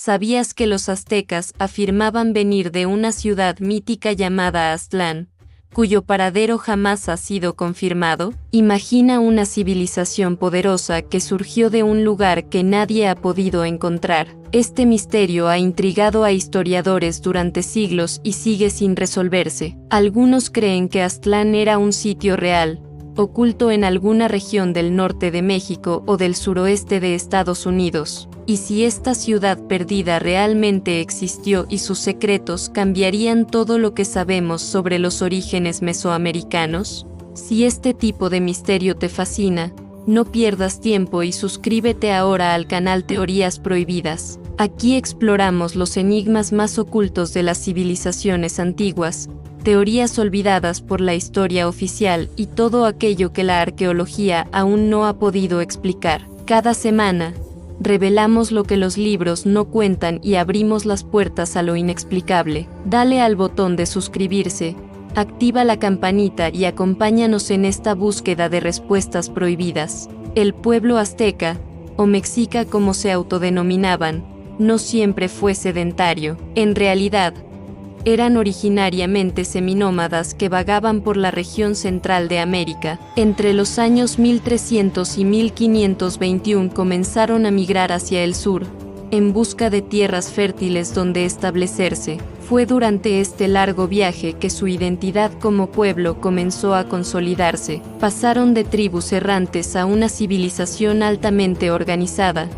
¿Sabías que los aztecas afirmaban venir de una ciudad mítica llamada Aztlán, cuyo paradero jamás ha sido confirmado? Imagina una civilización poderosa que surgió de un lugar que nadie ha podido encontrar. Este misterio ha intrigado a historiadores durante siglos y sigue sin resolverse. Algunos creen que Aztlán era un sitio real, oculto en alguna región del norte de México o del suroeste de Estados Unidos. Y si esta ciudad perdida realmente existió y sus secretos cambiarían todo lo que sabemos sobre los orígenes mesoamericanos. Si este tipo de misterio te fascina, no pierdas tiempo y suscríbete ahora al canal Teorías Prohibidas. Aquí exploramos los enigmas más ocultos de las civilizaciones antiguas, teorías olvidadas por la historia oficial y todo aquello que la arqueología aún no ha podido explicar. Cada semana, revelamos lo que los libros no cuentan y abrimos las puertas a lo inexplicable. Dale al botón de suscribirse, activa la campanita y acompáñanos en esta búsqueda de respuestas prohibidas. El pueblo azteca, o mexica como se autodenominaban, no siempre fue sedentario. En realidad, eran originariamente seminómadas que vagaban por la región central de América. Entre los años 1300 y 1521 comenzaron a migrar hacia el sur, en busca de tierras fértiles donde establecerse. Fue durante este largo viaje que su identidad como pueblo comenzó a consolidarse. Pasaron de tribus errantes a una civilización altamente organizada,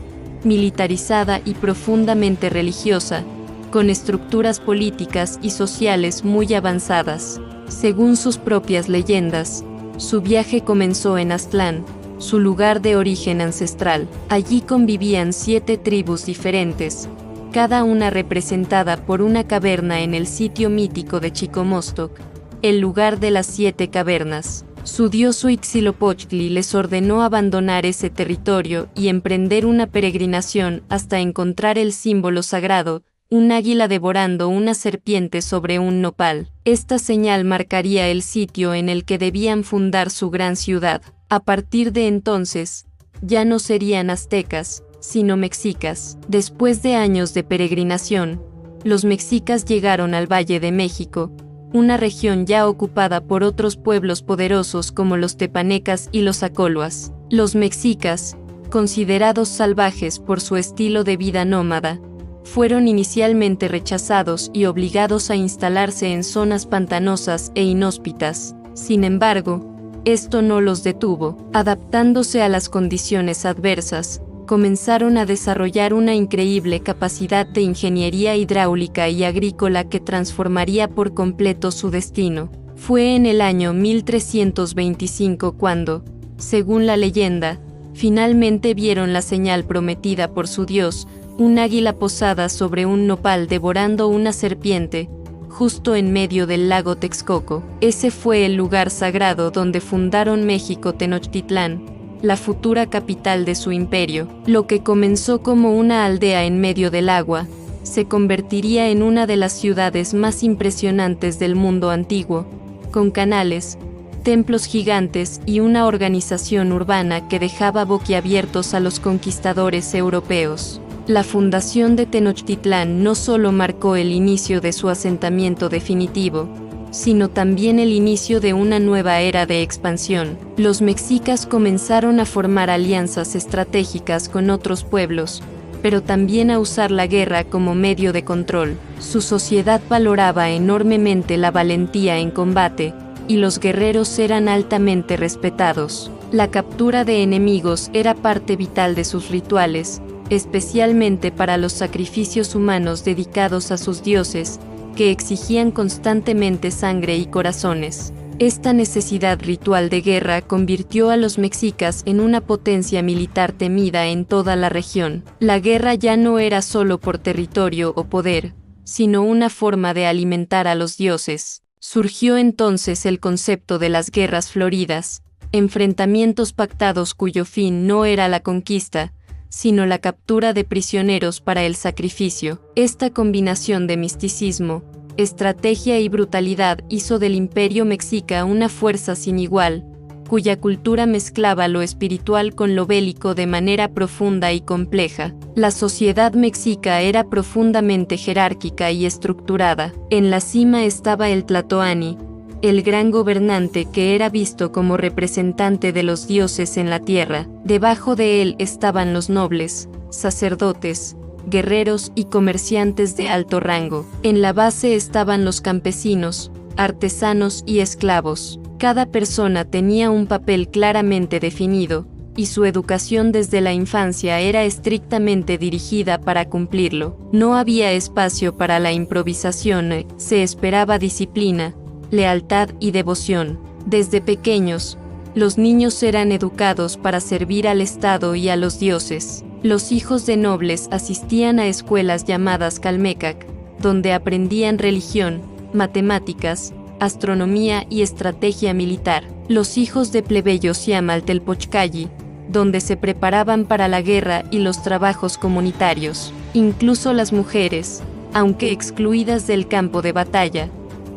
militarizada y profundamente religiosa, con estructuras políticas y sociales muy avanzadas. Según sus propias leyendas, su viaje comenzó en Aztlán, su lugar de origen ancestral. Allí convivían 7 tribus diferentes, cada una representada por una caverna en el sitio mítico de Chicomostoc, el lugar de las 7 cavernas. Su dios Huitzilopochtli les ordenó abandonar ese territorio y emprender una peregrinación hasta encontrar el símbolo sagrado, un águila devorando una serpiente sobre un nopal. Esta señal marcaría el sitio en el que debían fundar su gran ciudad. A partir de entonces, ya no serían aztecas, sino mexicas. Después de años de peregrinación, los mexicas llegaron al Valle de México, una región ya ocupada por otros pueblos poderosos como los tepanecas y los acoloas. Los mexicas, considerados salvajes por su estilo de vida nómada, fueron inicialmente rechazados y obligados a instalarse en zonas pantanosas e inhóspitas. Sin embargo, esto no los detuvo. Adaptándose a las condiciones adversas, comenzaron a desarrollar una increíble capacidad de ingeniería hidráulica y agrícola que transformaría por completo su destino. Fue en el año 1325 cuando, según la leyenda, finalmente vieron la señal prometida por su dios, un águila posada sobre un nopal devorando una serpiente, justo en medio del lago Texcoco. Ese fue el lugar sagrado donde fundaron México Tenochtitlán, la futura capital de su imperio. Lo que comenzó como una aldea en medio del agua, se convertiría en una de las ciudades más impresionantes del mundo antiguo, con canales, templos gigantes y una organización urbana que dejaba boquiabiertos a los conquistadores europeos. La fundación de Tenochtitlán no solo marcó el inicio de su asentamiento definitivo, sino también el inicio de una nueva era de expansión. Los mexicas comenzaron a formar alianzas estratégicas con otros pueblos, pero también a usar la guerra como medio de control. Su sociedad valoraba enormemente la valentía en combate, y los guerreros eran altamente respetados. La captura de enemigos era parte vital de sus rituales, especialmente para los sacrificios humanos dedicados a sus dioses, que exigían constantemente sangre y corazones. Esta necesidad ritual de guerra convirtió a los mexicas en una potencia militar temida en toda la región. La guerra ya no era solo por territorio o poder, sino una forma de alimentar a los dioses. Surgió entonces el concepto de las guerras floridas, enfrentamientos pactados cuyo fin no era la conquista, sino la captura de prisioneros para el sacrificio. Esta combinación de misticismo, estrategia y brutalidad hizo del imperio mexica una fuerza sin igual, cuya cultura mezclaba lo espiritual con lo bélico de manera profunda y compleja. La sociedad mexica era profundamente jerárquica y estructurada. En la cima estaba el Tlatoani, el gran gobernante que era visto como representante de los dioses en la tierra. Debajo de él estaban los nobles, sacerdotes, guerreros y comerciantes de alto rango. En la base estaban los campesinos, artesanos y esclavos. Cada persona tenía un papel claramente definido, y su educación desde la infancia era estrictamente dirigida para cumplirlo. No había espacio para la improvisación, se esperaba disciplina, lealtad y devoción. Desde pequeños, los niños eran educados para servir al Estado y a los dioses. Los hijos de nobles asistían a escuelas llamadas Calmecac, donde aprendían religión, matemáticas, astronomía y estrategia militar. Los hijos de plebeyos Yamaltelpochcalli, donde se preparaban para la guerra y los trabajos comunitarios. Incluso las mujeres, aunque excluidas del campo de batalla,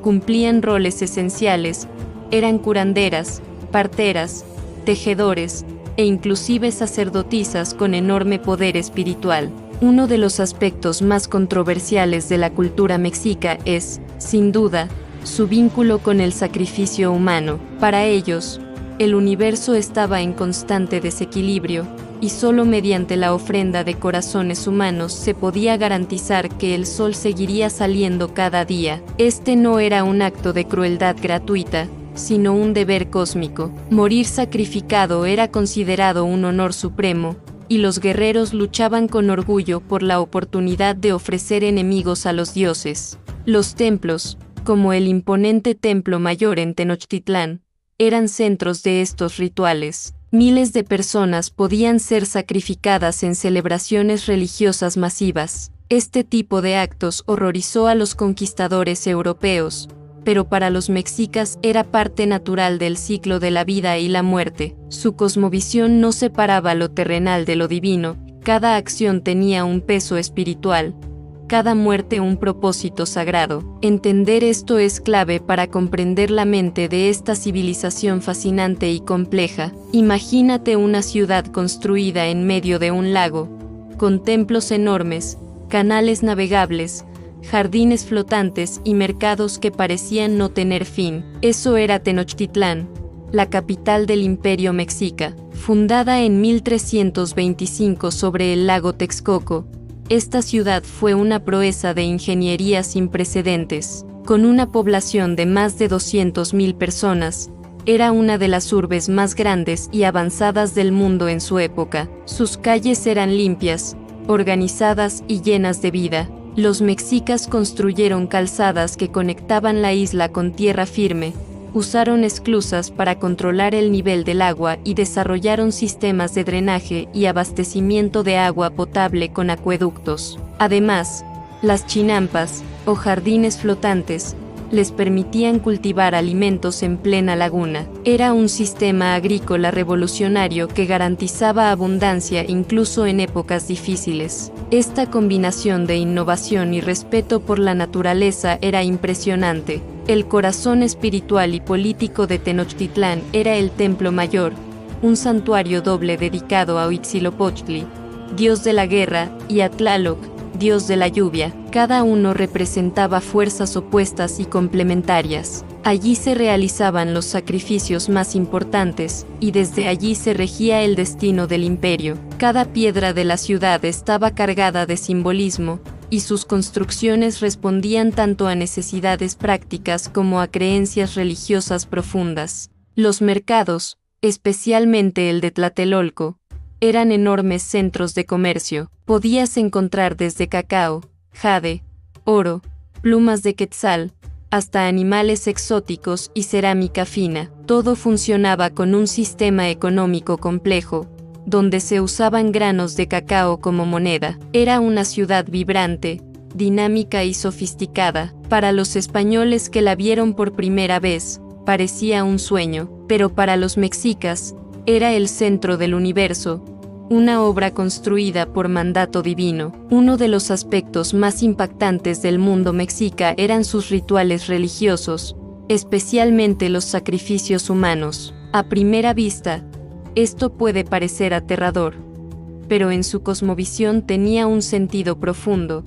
cumplían roles esenciales, eran curanderas, parteras, tejedores, e inclusive sacerdotisas con enorme poder espiritual. Uno de los aspectos más controversiales de la cultura mexica es, sin duda, su vínculo con el sacrificio humano. Para ellos, el universo estaba en constante desequilibrio, y solo mediante la ofrenda de corazones humanos se podía garantizar que el sol seguiría saliendo cada día. Este no era un acto de crueldad gratuita, sino un deber cósmico. Morir sacrificado era considerado un honor supremo, y los guerreros luchaban con orgullo por la oportunidad de ofrecer enemigos a los dioses. Los templos, como el imponente Templo Mayor en Tenochtitlán, eran centros de estos rituales. Miles de personas podían ser sacrificadas en celebraciones religiosas masivas. Este tipo de actos horrorizó a los conquistadores europeos, pero para los mexicas era parte natural del ciclo de la vida y la muerte. Su cosmovisión no separaba lo terrenal de lo divino, cada acción tenía un peso espiritual, cada muerte un propósito sagrado. Entender esto es clave para comprender la mente de esta civilización fascinante y compleja. Imagínate una ciudad construida en medio de un lago, con templos enormes, canales navegables, jardines flotantes y mercados que parecían no tener fin. Eso era Tenochtitlán, la capital del Imperio Mexica. Fundada en 1325 sobre el lago Texcoco, esta ciudad fue una proeza de ingeniería sin precedentes. Con una población de más de 200,000 personas, era una de las urbes más grandes y avanzadas del mundo en su época. Sus calles eran limpias, organizadas y llenas de vida. Los mexicas construyeron calzadas que conectaban la isla con tierra firme, usaron esclusas para controlar el nivel del agua y desarrollaron sistemas de drenaje y abastecimiento de agua potable con acueductos. Además, las chinampas, o jardines flotantes, les permitían cultivar alimentos en plena laguna. Era un sistema agrícola revolucionario que garantizaba abundancia incluso en épocas difíciles. Esta combinación de innovación y respeto por la naturaleza era impresionante. El corazón espiritual y político de Tenochtitlán era el Templo Mayor, un santuario doble dedicado a Huitzilopochtli, dios de la guerra, y a Tlaloc, dios de la lluvia. Cada uno representaba fuerzas opuestas y complementarias. Allí se realizaban los sacrificios más importantes, y desde allí se regía el destino del imperio. Cada piedra de la ciudad estaba cargada de simbolismo, y sus construcciones respondían tanto a necesidades prácticas como a creencias religiosas profundas. Los mercados, especialmente el de Tlatelolco, eran enormes centros de comercio. Podías encontrar desde cacao, jade, oro, plumas de quetzal, hasta animales exóticos y cerámica fina. Todo funcionaba con un sistema económico complejo, donde se usaban granos de cacao como moneda. Era una ciudad vibrante, dinámica y sofisticada. Para los españoles que la vieron por primera vez, parecía un sueño, pero para los mexicas, era el centro del universo, una obra construida por mandato divino. Uno de los aspectos más impactantes del mundo mexica eran sus rituales religiosos, especialmente los sacrificios humanos. A primera vista, esto puede parecer aterrador, pero en su cosmovisión tenía un sentido profundo.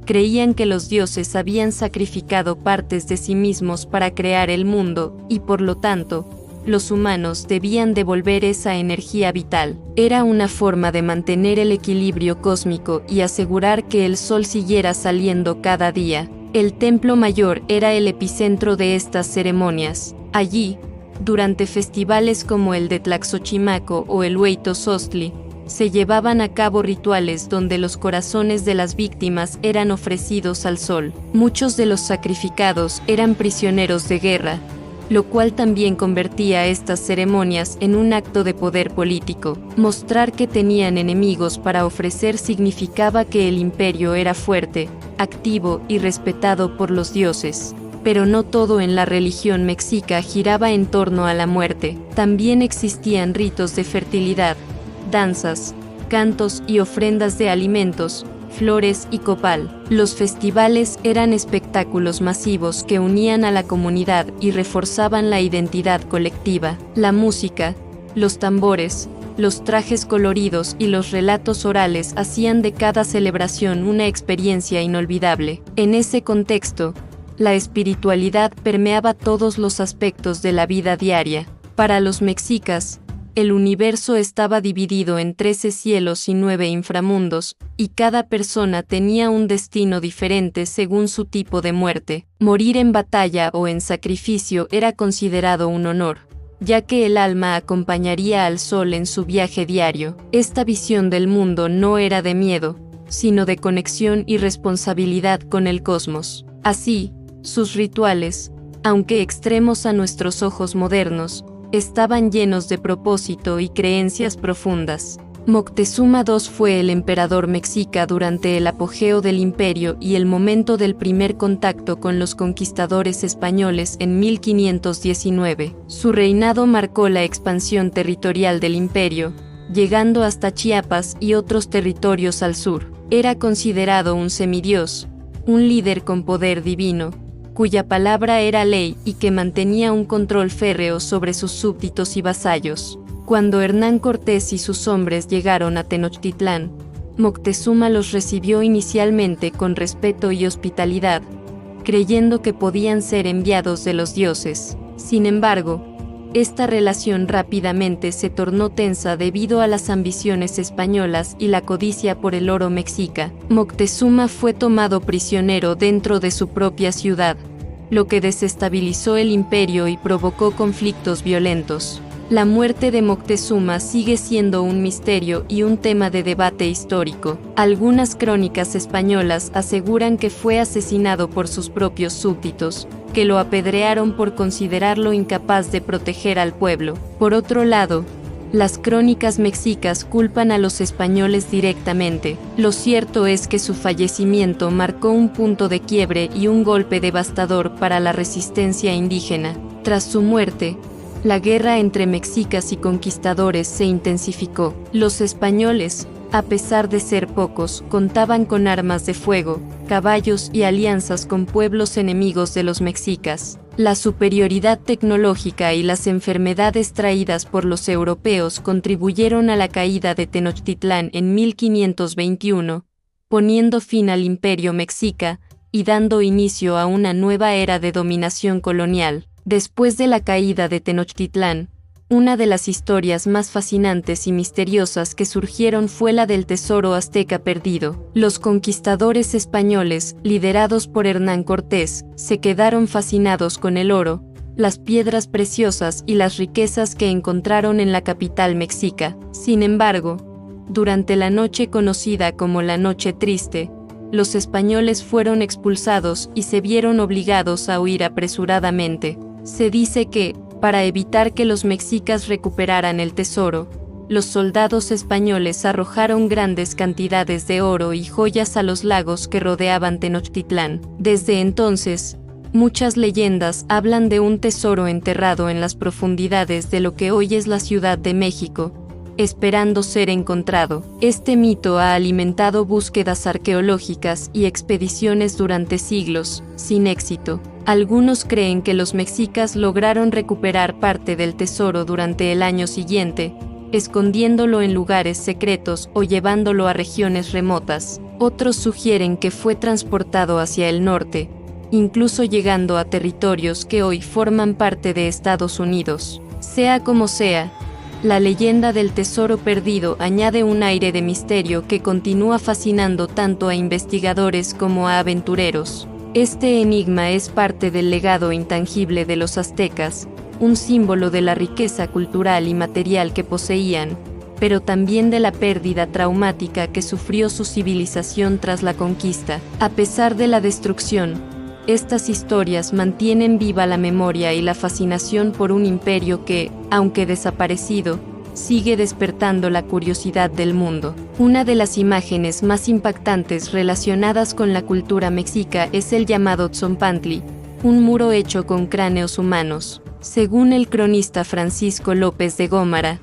Creían que los dioses habían sacrificado partes de sí mismos para crear el mundo, y por lo tanto, los humanos debían devolver esa energía vital. Era una forma de mantener el equilibrio cósmico y asegurar que el sol siguiera saliendo cada día. El templo mayor era el epicentro de estas ceremonias. Allí, durante festivales como el de Tlaxochimaco o el Hueytosostli, se llevaban a cabo rituales donde los corazones de las víctimas eran ofrecidos al sol. Muchos de los sacrificados eran prisioneros de guerra, lo cual también convertía estas ceremonias en un acto de poder político. Mostrar que tenían enemigos para ofrecer significaba que el imperio era fuerte, activo y respetado por los dioses. Pero no todo en la religión mexica giraba en torno a la muerte. También existían ritos de fertilidad, danzas, cantos y ofrendas de alimentos, flores y copal. Los festivales eran espectáculos masivos que unían a la comunidad y reforzaban la identidad colectiva. La música, los tambores, los trajes coloridos y los relatos orales hacían de cada celebración una experiencia inolvidable. En ese contexto, la espiritualidad permeaba todos los aspectos de la vida diaria. Para los mexicas, el universo estaba dividido en 13 cielos y 9 inframundos, y cada persona tenía un destino diferente según su tipo de muerte. Morir en batalla o en sacrificio era considerado un honor, ya que el alma acompañaría al sol en su viaje diario. Esta visión del mundo no era de miedo, sino de conexión y responsabilidad con el cosmos. Así, sus rituales, aunque extremos a nuestros ojos modernos, estaban llenos de propósito y creencias profundas. Moctezuma II fue el emperador mexica durante el apogeo del imperio y el momento del primer contacto con los conquistadores españoles en 1519. Su reinado marcó la expansión territorial del imperio, llegando hasta Chiapas y otros territorios al sur. Era considerado un semidios, un líder con poder divino, cuya palabra era ley y que mantenía un control férreo sobre sus súbditos y vasallos. Cuando Hernán Cortés y sus hombres llegaron a Tenochtitlán, Moctezuma los recibió inicialmente con respeto y hospitalidad, creyendo que podían ser enviados de los dioses. Sin embargo, esta relación rápidamente se tornó tensa debido a las ambiciones españolas y la codicia por el oro mexica. Moctezuma fue tomado prisionero dentro de su propia ciudad, lo que desestabilizó el imperio y provocó conflictos violentos. La muerte de Moctezuma sigue siendo un misterio y un tema de debate histórico. Algunas crónicas españolas aseguran que fue asesinado por sus propios súbditos, que lo apedrearon por considerarlo incapaz de proteger al pueblo. Por otro lado, las crónicas mexicas culpan a los españoles directamente. Lo cierto es que su fallecimiento marcó un punto de quiebre y un golpe devastador para la resistencia indígena. Tras su muerte, la guerra entre mexicas y conquistadores se intensificó. Los españoles, a pesar de ser pocos, contaban con armas de fuego, caballos y alianzas con pueblos enemigos de los mexicas. La superioridad tecnológica y las enfermedades traídas por los europeos contribuyeron a la caída de Tenochtitlán en 1521, poniendo fin al imperio mexica y dando inicio a una nueva era de dominación colonial. Después de la caída de Tenochtitlán, una de las historias más fascinantes y misteriosas que surgieron fue la del tesoro azteca perdido. Los conquistadores españoles, liderados por Hernán Cortés, se quedaron fascinados con el oro, las piedras preciosas y las riquezas que encontraron en la capital mexica. Sin embargo, durante la noche conocida como la Noche Triste, los españoles fueron expulsados y se vieron obligados a huir apresuradamente. Se dice que, para evitar que los mexicas recuperaran el tesoro, los soldados españoles arrojaron grandes cantidades de oro y joyas a los lagos que rodeaban Tenochtitlán. Desde entonces, muchas leyendas hablan de un tesoro enterrado en las profundidades de lo que hoy es la Ciudad de México, esperando ser encontrado. Este mito ha alimentado búsquedas arqueológicas y expediciones durante siglos, sin éxito. Algunos creen que los mexicas lograron recuperar parte del tesoro durante el año siguiente, escondiéndolo en lugares secretos o llevándolo a regiones remotas. Otros sugieren que fue transportado hacia el norte, incluso llegando a territorios que hoy forman parte de Estados Unidos. Sea como sea, la leyenda del tesoro perdido añade un aire de misterio que continúa fascinando tanto a investigadores como a aventureros. Este enigma es parte del legado intangible de los aztecas, un símbolo de la riqueza cultural y material que poseían, pero también de la pérdida traumática que sufrió su civilización tras la conquista. A pesar de la destrucción, estas historias mantienen viva la memoria y la fascinación por un imperio que, aunque desaparecido, sigue despertando la curiosidad del mundo. Una de las imágenes más impactantes relacionadas con la cultura mexica es el llamado Tzompantli, un muro hecho con cráneos humanos. Según el cronista Francisco López de Gómara,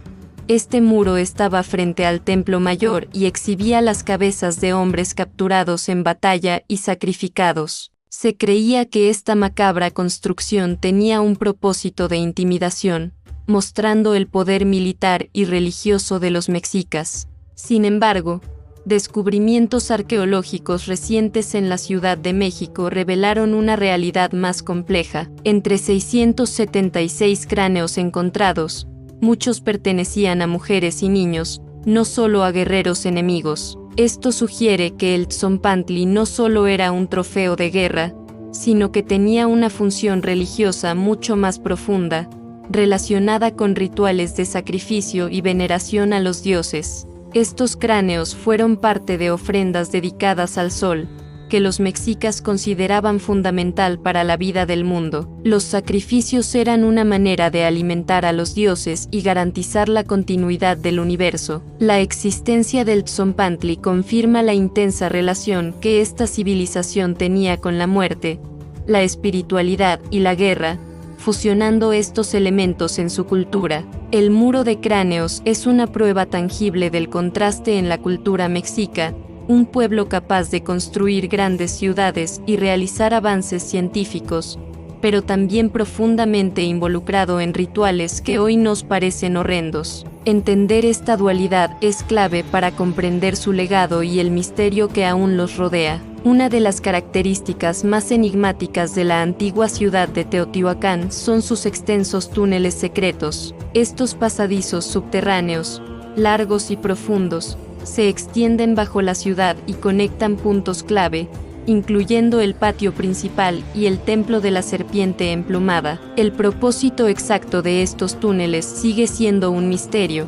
este muro estaba frente al Templo Mayor y exhibía las cabezas de hombres capturados en batalla y sacrificados. Se creía que esta macabra construcción tenía un propósito de intimidación, mostrando el poder militar y religioso de los mexicas. Sin embargo, descubrimientos arqueológicos recientes en la Ciudad de México revelaron una realidad más compleja. Entre 676 cráneos encontrados, muchos pertenecían a mujeres y niños, no solo a guerreros enemigos. Esto sugiere que el Tzompantli no solo era un trofeo de guerra, sino que tenía una función religiosa mucho más profunda, relacionada con rituales de sacrificio y veneración a los dioses. Estos cráneos fueron parte de ofrendas dedicadas al sol, que los mexicas consideraban fundamental para la vida del mundo. Los sacrificios eran una manera de alimentar a los dioses y garantizar la continuidad del universo. La existencia del Tzompantli confirma la intensa relación que esta civilización tenía con la muerte, la espiritualidad y la guerra, fusionando estos elementos en su cultura. El muro de cráneos es una prueba tangible del contraste en la cultura mexica, un pueblo capaz de construir grandes ciudades y realizar avances científicos, pero también profundamente involucrado en rituales que hoy nos parecen horrendos. Entender esta dualidad es clave para comprender su legado y el misterio que aún los rodea. Una de las características más enigmáticas de la antigua ciudad de Teotihuacán son sus extensos túneles secretos. Estos pasadizos subterráneos, largos y profundos, se extienden bajo la ciudad y conectan puntos clave, incluyendo el patio principal y el templo de la serpiente emplumada. El propósito exacto de estos túneles sigue siendo un misterio,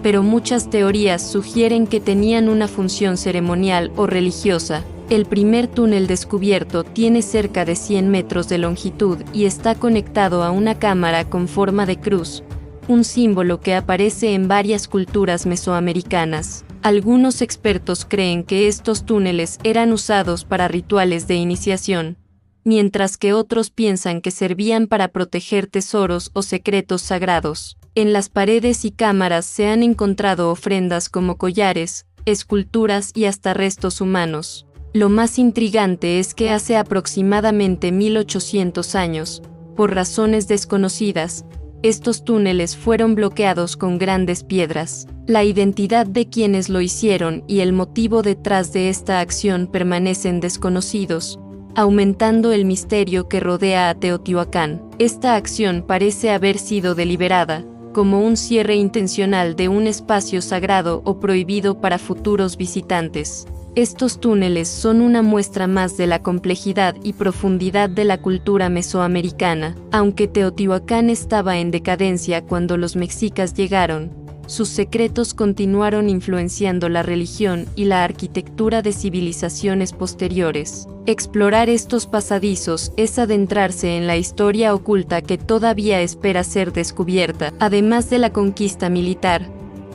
pero muchas teorías sugieren que tenían una función ceremonial o religiosa. El primer túnel descubierto tiene cerca de 100 metros de longitud y está conectado a una cámara con forma de cruz, un símbolo que aparece en varias culturas mesoamericanas. Algunos expertos creen que estos túneles eran usados para rituales de iniciación, mientras que otros piensan que servían para proteger tesoros o secretos sagrados. En las paredes y cámaras se han encontrado ofrendas como collares, esculturas y hasta restos humanos. Lo más intrigante es que hace aproximadamente 1800 años, por razones desconocidas, estos túneles fueron bloqueados con grandes piedras. La identidad de quienes lo hicieron y el motivo detrás de esta acción permanecen desconocidos, aumentando el misterio que rodea a Teotihuacán. Esta acción parece haber sido deliberada, como un cierre intencional de un espacio sagrado o prohibido para futuros visitantes. Estos túneles son una muestra más de la complejidad y profundidad de la cultura mesoamericana. Aunque Teotihuacán estaba en decadencia cuando los mexicas llegaron, sus secretos continuaron influenciando la religión y la arquitectura de civilizaciones posteriores. Explorar estos pasadizos es adentrarse en la historia oculta que todavía espera ser descubierta. Además de la conquista militar,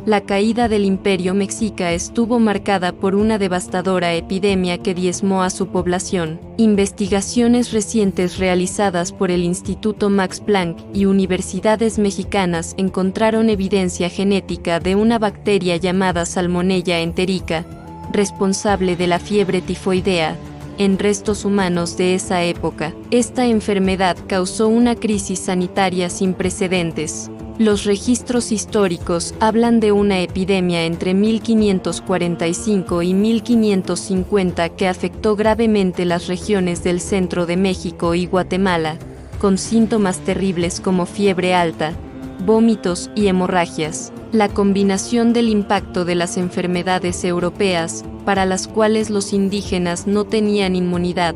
La caída del Imperio Mexica estuvo marcada por una devastadora epidemia que diezmó a su población. Investigaciones recientes realizadas por el Instituto Max Planck y universidades mexicanas encontraron evidencia genética de una bacteria llamada Salmonella enterica, responsable de la fiebre tifoidea, en restos humanos de esa época. Esta enfermedad causó una crisis sanitaria sin precedentes. Los registros históricos hablan de una epidemia entre 1545 y 1550 que afectó gravemente las regiones del centro de México y Guatemala, con síntomas terribles como fiebre alta, vómitos y hemorragias. La combinación del impacto de las enfermedades europeas, para las cuales los indígenas no tenían inmunidad,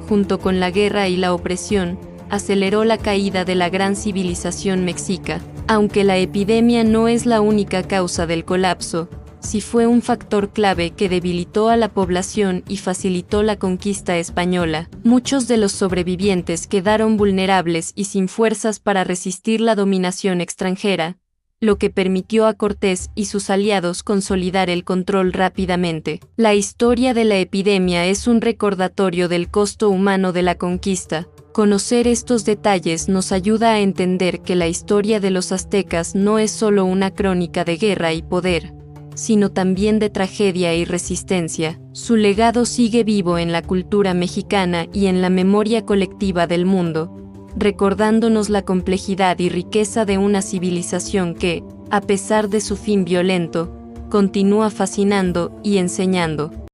junto con la guerra y la opresión, aceleró la caída de la gran civilización mexica. Aunque la epidemia no es la única causa del colapso, sí fue un factor clave que debilitó a la población y facilitó la conquista española. Muchos de los sobrevivientes quedaron vulnerables y sin fuerzas para resistir la dominación extranjera, lo que permitió a Cortés y sus aliados consolidar el control rápidamente. La historia de la epidemia es un recordatorio del costo humano de la conquista. Conocer estos detalles nos ayuda a entender que la historia de los aztecas no es solo una crónica de guerra y poder, sino también de tragedia y resistencia. Su legado sigue vivo en la cultura mexicana y en la memoria colectiva del mundo, recordándonos la complejidad y riqueza de una civilización que, a pesar de su fin violento, continúa fascinando y enseñando.